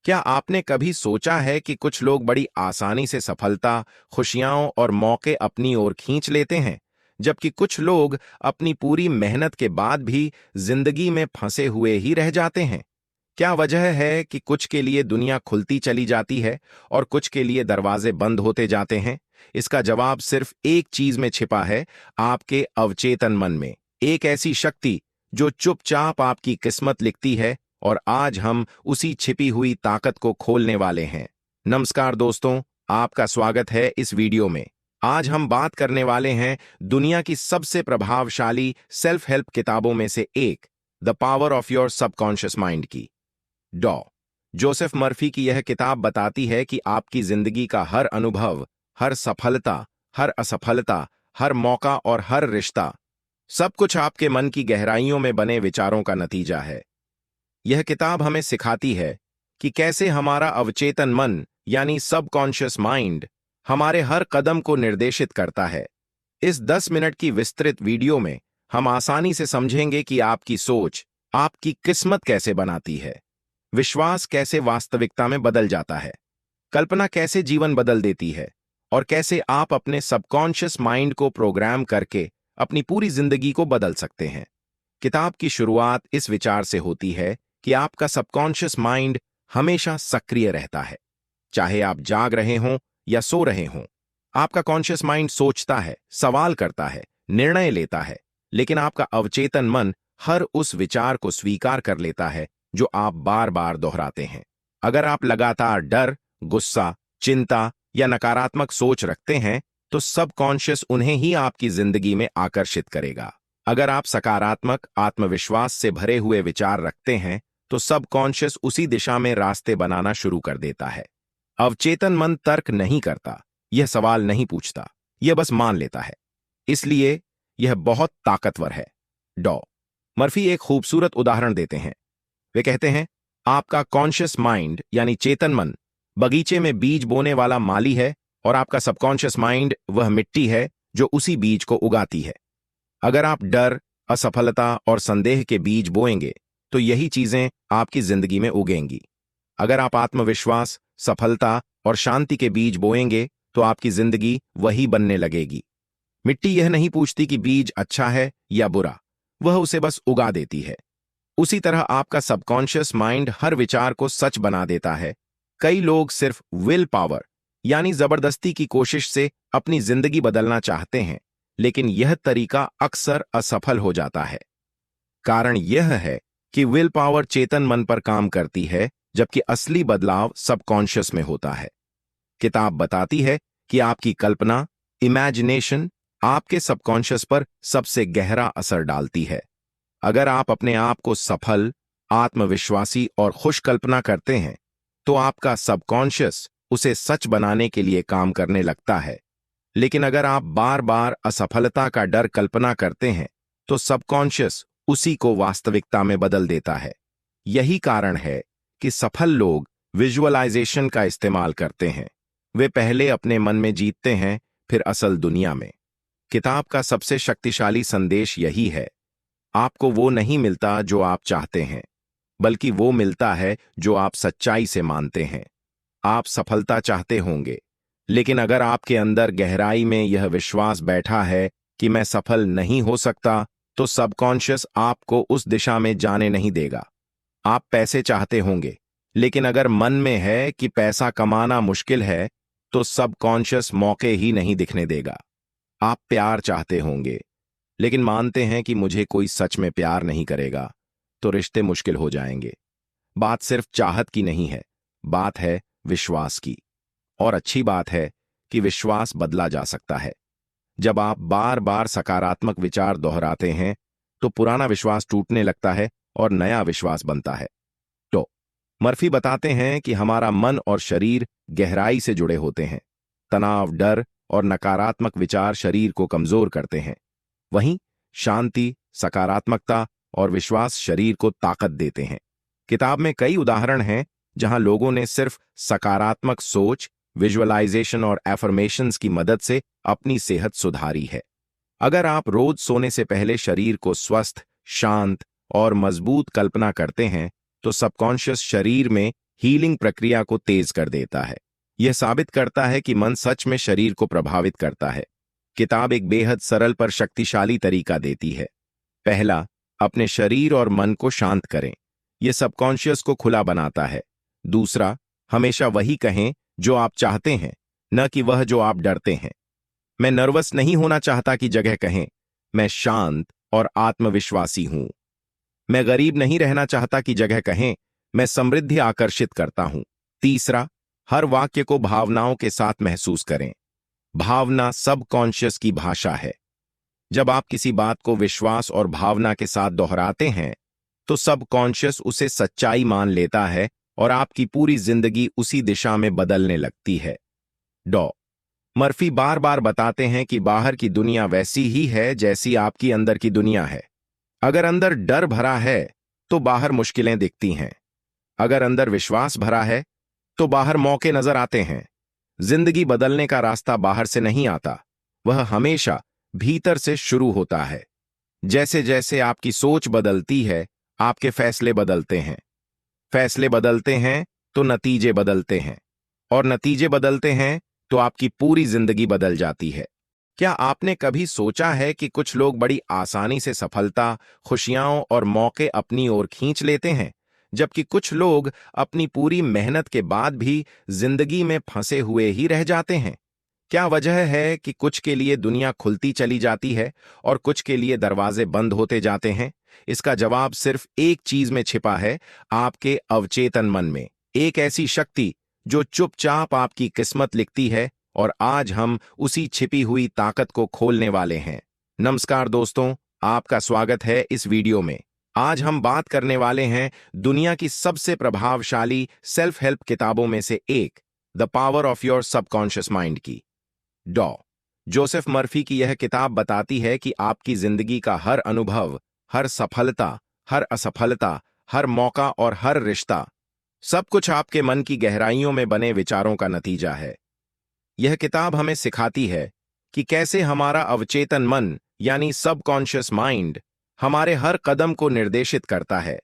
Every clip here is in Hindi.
क्या आपने कभी सोचा है कि कुछ लोग बड़ी आसानी से सफलता, खुशियां और मौके अपनी ओर खींच लेते हैं, जबकि कुछ लोग अपनी पूरी मेहनत के बाद भी जिंदगी में फंसे हुए ही रह जाते हैं? क्या वजह है कि कुछ के लिए दुनिया खुलती चली जाती है और कुछ के लिए दरवाजे बंद होते जाते हैं? इसका जवाब सिर्फ एक चीज में छिपा है, आपके अवचेतन मन में। एक ऐसी शक्ति जो चुपचाप आपकी किस्मत लिखती है, और आज हम उसी छिपी हुई ताकत को खोलने वाले हैं। नमस्कार दोस्तों, आपका स्वागत है इस वीडियो में। आज हम बात करने वाले हैं दुनिया की सबसे प्रभावशाली सेल्फ हेल्प किताबों में से एक, the power of your subconscious mind की। डॉ जोसेफ मर्फी की यह किताब बताती है कि आपकी जिंदगी का हर अनुभव, हर सफलता, हर असफलता, हर मौका और हर रिश्ता, सब कुछ आपके मन की गहराइयों में बने विचारों का नतीजा है। यह किताब हमें सिखाती है कि कैसे हमारा अवचेतन मन यानी सबकॉन्शियस माइंड हमारे हर कदम को निर्देशित करता है। इस 10 मिनट की विस्तृत वीडियो में हम आसानी से समझेंगे कि आपकी सोच आपकी किस्मत कैसे बनाती है, विश्वास कैसे वास्तविकता में बदल जाता है, कल्पना कैसे जीवन बदल देती है, और कैसे आप अपने सबकॉन्शियस माइंड को प्रोग्राम करके अपनी पूरी जिंदगी को बदल सकते हैं। किताब की शुरुआत इस विचार से होती है कि आपका सबकॉन्शियस माइंड हमेशा सक्रिय रहता है। चाहे आप जाग रहे हों या सो रहे हों, आपका कॉन्शियस माइंड सोचता है, सवाल करता है, निर्णय लेता है, लेकिन आपका अवचेतन मन हर उस विचार को स्वीकार कर लेता है जो आप बार बार दोहराते हैं। अगर आप लगातार डर, गुस्सा, चिंता या नकारात्मक सोच रखते हैं, तो सबकॉन्शियस उन्हें ही आपकी जिंदगी में आकर्षित करेगा। अगर आप सकारात्मक, आत्मविश्वास से भरे हुए विचार रखते हैं, तो सबकॉन्शियस उसी दिशा में रास्ते बनाना शुरू कर देता है। अवचेतन मन तर्क नहीं करता, यह सवाल नहीं पूछता, यह बस मान लेता है। इसलिए यह बहुत ताकतवर है। डॉ मर्फी एक खूबसूरत उदाहरण देते हैं। वे कहते हैं, आपका कॉन्शियस माइंड यानी चेतन मन बगीचे में बीज बोने वाला माली है, और आपका सबकॉन्शियस माइंड वह मिट्टी है जो उसी बीज को उगाती है। अगर आप डर, असफलता और संदेह के बीज बोएंगे, तो यही चीजें आपकी जिंदगी में उगेंगी। अगर आप आत्मविश्वास, सफलता और शांति के बीज बोएंगे, तो आपकी जिंदगी वही बनने लगेगी। मिट्टी यह नहीं पूछती कि बीज अच्छा है या बुरा, वह उसे बस उगा देती है। उसी तरह आपका सबकॉन्शियस माइंड हर विचार को सच बना देता है। कई लोग सिर्फ विल पावर यानी जबरदस्ती की कोशिश से अपनी जिंदगी बदलना चाहते हैं, लेकिन यह तरीका अक्सर असफल हो जाता है। कारण यह है कि विल पावर चेतन मन पर काम करती है, जबकि असली बदलाव सबकॉन्शियस में होता है। किताब बताती है कि आपकी कल्पना, इमेजिनेशन, आपके सबकॉन्शियस पर सबसे गहरा असर डालती है। अगर आप अपने आप को सफल, आत्मविश्वासी और खुश कल्पना करते हैं, तो आपका सबकॉन्शियस उसे सच बनाने के लिए काम करने लगता है। लेकिन अगर आप बार बार असफलता का डर कल्पना करते हैं, तो सबकॉन्शियस उसी को वास्तविकता में बदल देता है। यही कारण है कि सफल लोग विजुअलाइजेशन का इस्तेमाल करते हैं। वे पहले अपने मन में जीतते हैं, फिर असल दुनिया में। किताब का सबसे शक्तिशाली संदेश यही है, आपको वो नहीं मिलता जो आप चाहते हैं, बल्कि वो मिलता है जो आप सच्चाई से मानते हैं। आप सफलता चाहते होंगे, लेकिन अगर आपके अंदर गहराई में यह विश्वास बैठा है कि मैं सफल नहीं हो सकता, तो सबकॉन्शियस आपको उस दिशा में जाने नहीं देगा। आप पैसे चाहते होंगे, लेकिन अगर मन में है कि पैसा कमाना मुश्किल है, तो सबकॉन्शियस मौके ही नहीं दिखने देगा। आप प्यार चाहते होंगे, लेकिन मानते हैं कि मुझे कोई सच में प्यार नहीं करेगा, तो रिश्ते मुश्किल हो जाएंगे। बात सिर्फ चाहत की नहीं है, बात है विश्वास की। और अच्छी बात है कि विश्वास बदला जा सकता है। जब आप बार बार सकारात्मक विचार दोहराते हैं, तो पुराना विश्वास टूटने लगता है और नया विश्वास बनता है। तो मर्फी बताते हैं कि हमारा मन और शरीर गहराई से जुड़े होते हैं। तनाव, डर और नकारात्मक विचार शरीर को कमजोर करते हैं, वहीं शांति, सकारात्मकता और विश्वास शरीर को ताकत देते हैं। किताब में कई उदाहरण हैं जहां लोगों ने सिर्फ सकारात्मक सोच, विजुअलाइजेशन और एफर्मेशंस की मदद से अपनी सेहत सुधारी है। अगर आप रोज सोने से पहले शरीर को स्वस्थ, शांत और मजबूत कल्पना करते हैं, तो सबकॉन्शियस शरीर में हीलिंग प्रक्रिया को तेज कर देता है। यह साबित करता है कि मन सच में शरीर को प्रभावित करता है। किताब एक बेहद सरल पर शक्तिशाली तरीका देती है। पहला, अपने शरीर और मन को शांत करें। यह सबकॉन्शियस को खुला बनाता है। दूसरा, हमेशा वही कहें जो आप चाहते हैं, न कि वह जो आप डरते हैं। मैं नर्वस नहीं होना चाहता की जगह कहें, मैं शांत और आत्मविश्वासी हूं। मैं गरीब नहीं रहना चाहता की जगह कहें, मैं समृद्धि आकर्षित करता हूं। तीसरा, हर वाक्य को भावनाओं के साथ महसूस करें। भावना सबकॉन्शियस की भाषा है। जब आप किसी बात को विश्वास और भावना के साथ दोहराते हैं, तो सबकॉन्शियस उसे सच्चाई मान लेता है और आपकी पूरी जिंदगी उसी दिशा में बदलने लगती है। डॉ मर्फी बार बार बताते हैं कि बाहर की दुनिया वैसी ही है जैसी आपकी अंदर की दुनिया है। अगर अंदर डर भरा है तो बाहर मुश्किलें दिखती हैं। अगर अंदर विश्वास भरा है तो बाहर मौके नजर आते हैं। जिंदगी बदलने का रास्ता बाहर से नहीं आता, वह हमेशा भीतर से शुरू होता है। जैसे जैसे आपकी सोच बदलती है, आपके फैसले बदलते हैं। फैसले बदलते हैं तो नतीजे बदलते हैं, और नतीजे बदलते हैं तो आपकी पूरी जिंदगी बदल जाती है। क्या आपने कभी सोचा है कि कुछ लोग बड़ी आसानी से सफलता, खुशियां और मौके अपनी ओर खींच लेते हैं, जबकि कुछ लोग अपनी पूरी मेहनत के बाद भी जिंदगी में फंसे हुए ही रह जाते हैं? क्या वजह है कि कुछ के लिए दुनिया खुलती चली जाती है और कुछ के लिए दरवाजे बंद होते जाते हैं? इसका जवाब सिर्फ एक चीज में छिपा है, आपके अवचेतन मन में। एक ऐसी शक्ति जो चुपचाप आपकी किस्मत लिखती है, और आज हम उसी छिपी हुई ताकत को खोलने वाले हैं। नमस्कार दोस्तों, आपका स्वागत है इस वीडियो में। आज हम बात करने वाले हैं दुनिया की सबसे प्रभावशाली सेल्फ हेल्प किताबों में से एक, the power of your subconscious mind की। डॉ जोसेफ मर्फी की यह किताब बताती है कि आपकी जिंदगी का हर अनुभव, हर सफलता, हर असफलता, हर मौका और हर रिश्ता, सब कुछ आपके मन की गहराइयों में बने विचारों का नतीजा है। यह किताब हमें सिखाती है कि कैसे हमारा अवचेतन मन यानी सबकॉन्शियस माइंड हमारे हर कदम को निर्देशित करता है।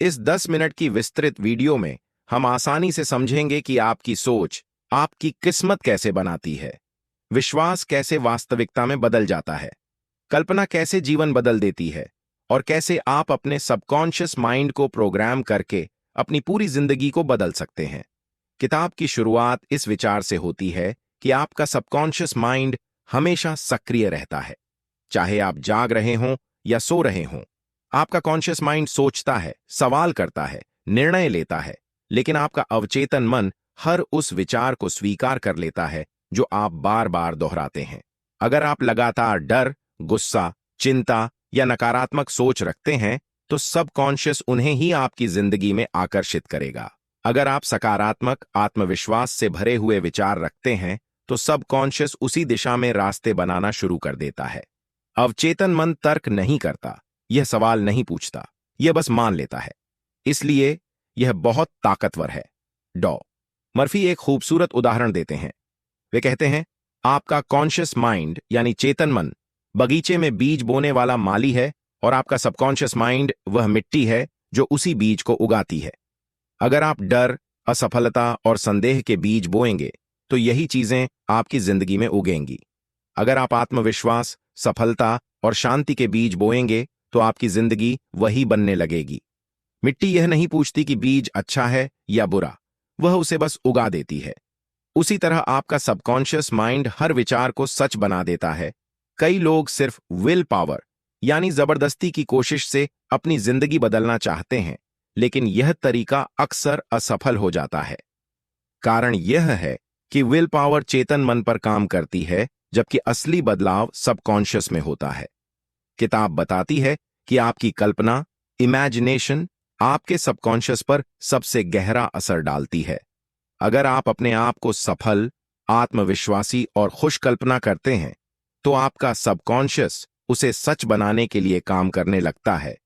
इस 10 मिनट की विस्तृत वीडियो में हम आसानी से समझेंगे कि आपकी सोच आपकी किस्मत कैसे बनाती है, विश्वास कैसे वास्तविकता में बदल जाता है, कल्पना कैसे जीवन बदल देती है, और कैसे आप अपने सबकॉन्शियस माइंड को प्रोग्राम करके अपनी पूरी जिंदगी को बदल सकते हैं। किताब की शुरुआत इस विचार से होती है कि आपका सबकॉन्शियस माइंड हमेशा सक्रिय रहता है। चाहे आप जाग रहे हों या सो रहे हों, आपका कॉन्शियस माइंड सोचता है, सवाल करता है, निर्णय लेता है, लेकिन आपका अवचेतन मन हर उस विचार को स्वीकार कर लेता है जो आप बार बार दोहराते हैं। अगर आप लगातार डर, गुस्सा, चिंता या नकारात्मक सोच रखते हैं, तो सबकॉन्शियस उन्हें ही आपकी जिंदगी में आकर्षित करेगा। अगर आप सकारात्मक, आत्मविश्वास से भरे हुए विचार रखते हैं, तो सबकॉन्शियस उसी दिशा में रास्ते बनाना शुरू कर देता है। अवचेतन मन तर्क नहीं करता, यह सवाल नहीं पूछता, यह बस मान लेता है। इसलिए यह बहुत ताकतवर है। डॉ मर्फी एक खूबसूरत उदाहरण देते हैं। वे कहते हैं, आपका कॉन्शियस माइंड यानी चेतन मन बगीचे में बीज बोने वाला माली है, और आपका सबकॉन्शियस माइंड वह मिट्टी है जो उसी बीज को उगाती है। अगर आप डर, असफलता और संदेह के बीज बोएंगे, तो यही चीजें आपकी जिंदगी में उगेंगी। अगर आप आत्मविश्वास, सफलता और शांति के बीज बोएंगे, तो आपकी जिंदगी वही बनने लगेगी। मिट्टी यह नहीं पूछती कि बीज अच्छा है या बुरा, वह उसे बस उगा देती है। उसी तरह आपका सबकॉन्शियस माइंड हर विचार को सच बना देता है। कई लोग सिर्फ विल पावर यानी जबरदस्ती की कोशिश से अपनी जिंदगी बदलना चाहते हैं, लेकिन यह तरीका अक्सर असफल हो जाता है। कारण यह है कि विल पावर चेतन मन पर काम करती है, जबकि असली बदलाव सबकॉन्शियस में होता है। किताब बताती है कि आपकी कल्पना, इमेजिनेशन, आपके सबकॉन्शियस पर सबसे गहरा असर डालती है। अगर आप अपने आप को सफल, आत्मविश्वासी और खुश कल्पना करते हैं, तो आपका सबकॉन्शियस उसे सच बनाने के लिए काम करने लगता है।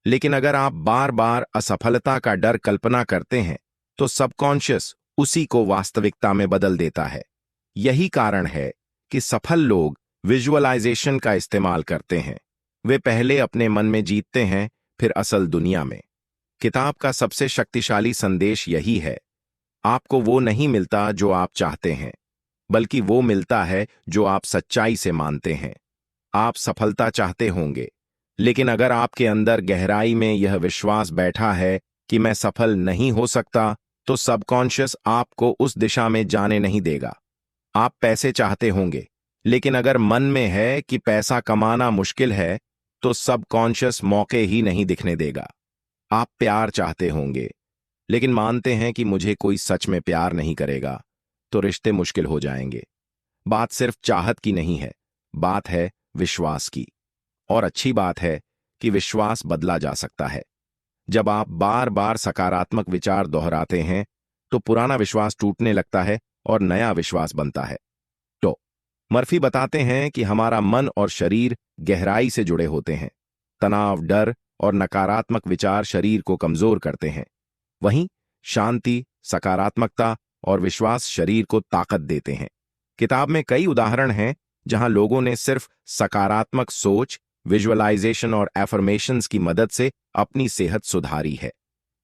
लेकिन अगर आप बार बार असफलता का डर कल्पना करते हैं, तो सबकॉन्शियस उसी को वास्तविकता में बदल देता है। यही कारण है कि सफल लोग विजुअलाइजेशन का इस्तेमाल करते हैं। वे पहले अपने मन में जीतते हैं, फिर असल दुनिया में। किताब का सबसे शक्तिशाली संदेश यही है, आपको वो नहीं मिलता जो आप चाहते हैं, बल्कि वो मिलता है जो आप सच्चाई से मानते हैं। आप सफलता चाहते होंगे, लेकिन अगर आपके अंदर गहराई में यह विश्वास बैठा है कि मैं सफल नहीं हो सकता, तो सबकॉन्शियस आपको उस दिशा में जाने नहीं देगा। आप पैसे चाहते होंगे, लेकिन अगर मन में है कि पैसा कमाना मुश्किल है, तो सबकॉन्शियस मौके ही नहीं दिखने देगा। आप प्यार चाहते होंगे, लेकिन मानते हैं कि मुझे कोई सच में प्यार नहीं करेगा, तो रिश्ते मुश्किल हो जाएंगे। बात सिर्फ चाहत की नहीं है, बात है विश्वास की। और अच्छी बात है कि विश्वास बदला जा सकता है। जब आप बार बार सकारात्मक विचार दोहराते हैं, तो पुराना विश्वास टूटने लगता है और नया विश्वास बनता है। तो मर्फी बताते हैं कि हमारा मन और शरीर गहराई से जुड़े होते हैं। तनाव, डर और नकारात्मक विचार शरीर को कमजोर करते हैं। वहीं शांति, सकारात्मकता और विश्वास शरीर को ताकत देते हैं। किताब में कई उदाहरण हैं जहां लोगों ने सिर्फ सकारात्मक सोच, विजुअलाइजेशन और एफर्मेशंस की मदद से अपनी सेहत सुधारी है।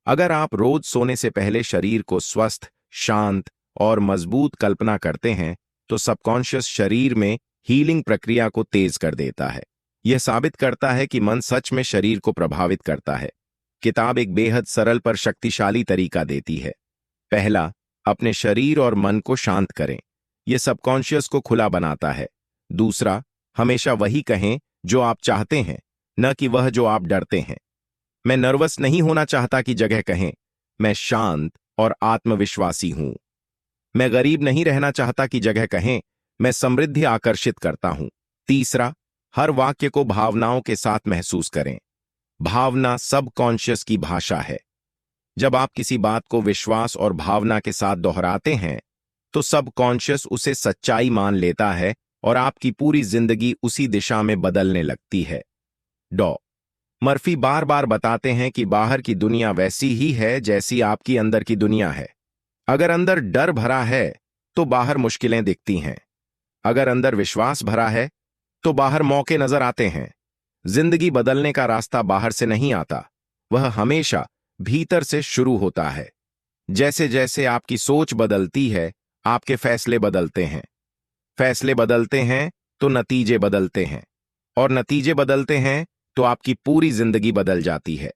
अगर आप रोज सोने से पहले शरीर को स्वस्थ, शांत और मजबूत कल्पना करते हैं, तो सबकॉन्शियस शरीर में हीलिंग प्रक्रिया को तेज कर देता है। यह साबित करता है कि मन सच में शरीर को प्रभावित करता है। किताब एक बेहद सरल पर शक्तिशाली तरीका देती है। पहला, अपने शरीर और मन को शांत करें। यह सबकॉन्शियस को खुला बनाता है। दूसरा, हमेशा वही कहें जो आप चाहते हैं, न कि वह जो आप डरते हैं। मैं नर्वस नहीं होना चाहता की जगह कहें, मैं शांत और आत्मविश्वासी हूं। मैं गरीब नहीं रहना चाहता की जगह कहें, मैं समृद्धि आकर्षित करता हूं। तीसरा, हर वाक्य को भावनाओं के साथ महसूस करें। भावना सबकॉन्शियस की भाषा है। जब आप किसी बात को विश्वास और भावना के साथ दोहराते हैं, तो सबकॉन्शियस उसे सच्चाई मान लेता है और आपकी पूरी जिंदगी उसी दिशा में बदलने लगती है। डॉ मर्फी बार बार बताते हैं कि बाहर की दुनिया वैसी ही है जैसी आपकी अंदर की दुनिया है। अगर अंदर डर भरा है, तो बाहर मुश्किलें दिखती हैं। अगर अंदर विश्वास भरा है, तो बाहर मौके नजर आते हैं। जिंदगी बदलने का रास्ता बाहर से नहीं आता, वह हमेशा भीतर से शुरू होता है। जैसे जैसे आपकी सोच बदलती है, आपके फैसले बदलते हैं। फैसले बदलते हैं तो नतीजे बदलते हैं, और नतीजे बदलते हैं तो आपकी पूरी जिंदगी बदल जाती है।